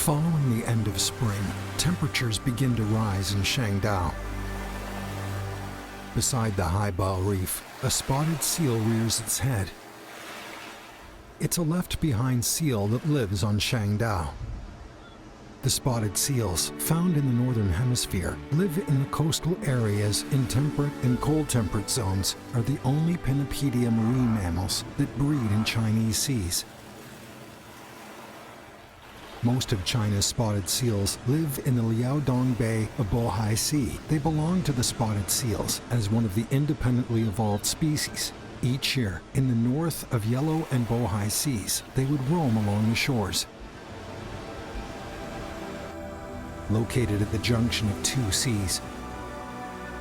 Following the end of spring, temperatures begin to rise in Changdao. Beside the high-bow reef, a spotted seal rears its head. It's a left-behind seal that lives on Changdao. The spotted seals, found in the northern hemisphere, live in the coastal areas in temperate and cold temperate zones, are the only pinnipedia marine mammals that breed in Chinese seas. Most of China's spotted seals live in the Liaodong Bay of Bohai Sea. They belong to the spotted seals as one of the independently evolved species. Each year, in the north of Yellow and Bohai Seas, they would roam along the shores. Located at the junction of two seas,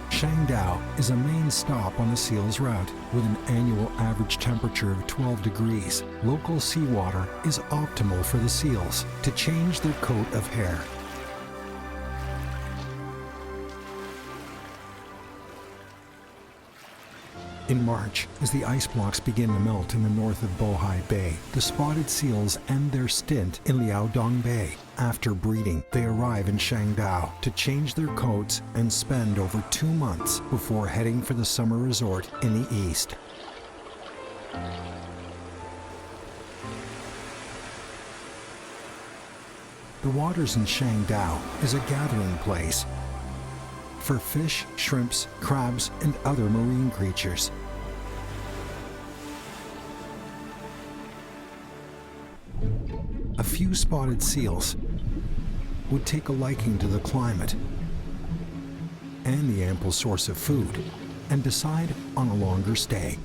Changdao is a main stop on the seal's route. With an annual average temperature of 12 degrees, local seawater is optimal for the seals to change their coat of hair. In March, as the ice blocks begin to melt in the north of Bohai Bay, the spotted seals end their stint in Liaodong Bay. After breeding, they arrive in Changdao to change their coats and spend over 2 months before heading for the summer resort in the east. The waters in Changdao is a gathering place for fish, shrimps, crabs, and other marine creatures. A few spotted seals would take a liking to the climate and the ample source of food and decide on a longer stay.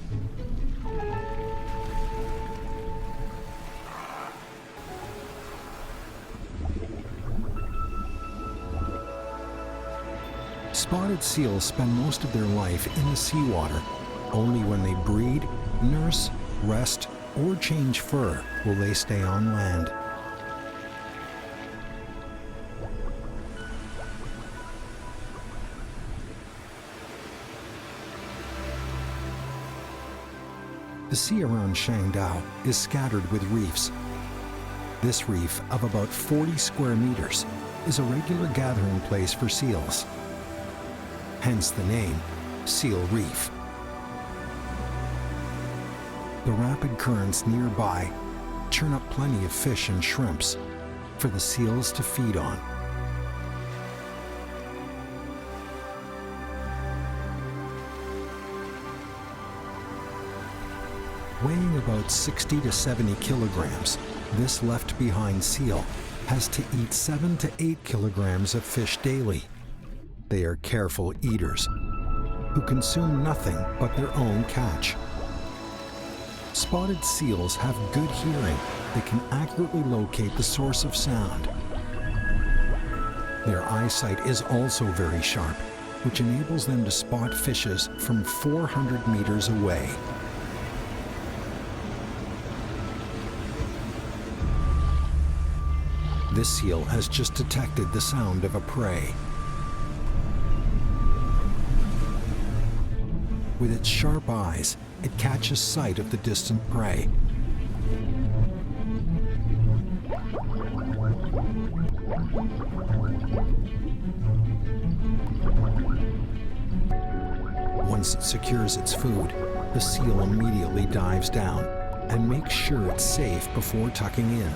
Spotted seals spend most of their life in the seawater. Only when they breed, nurse, rest, or change fur will they stay on land. The sea around Changdao is scattered with reefs. This reef, of about 40 square meters, is a regular gathering place for seals. Hence the name, Seal Reef. The rapid currents nearby churn up plenty of fish and shrimps for the seals to feed on. Weighing about 60 to 70 kilograms, this left-behind seal has to eat 7 to 8 kilograms of fish daily. They are careful eaters who consume nothing but their own catch. Spotted seals have good hearing. They can accurately locate the source of sound. Their eyesight is also very sharp, which enables them to spot fishes from 400 meters away. This seal has just detected the sound of a prey. With its sharp eyes, it catches sight of the distant prey. Once it secures its food, the seal immediately dives down and makes sure it's safe before tucking in.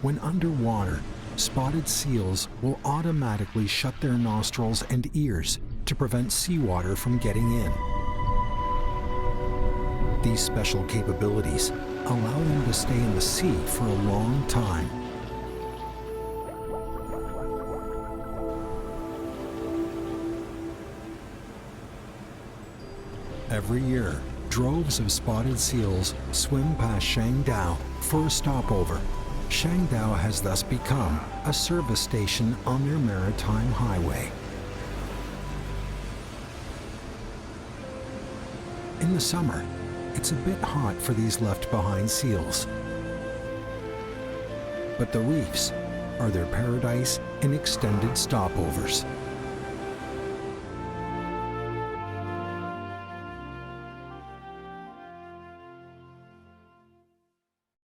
When underwater, spotted seals will automatically shut their nostrils and ears to prevent seawater from getting in. These special capabilities allow them to stay in the sea for a long time. Every year, droves of spotted seals swim past Changdao for a stopover. Changdao has thus become a service station on their maritime highway. In the summer, it's a bit hot for these left-behind seals. But the reefs are their paradise and extended stopovers.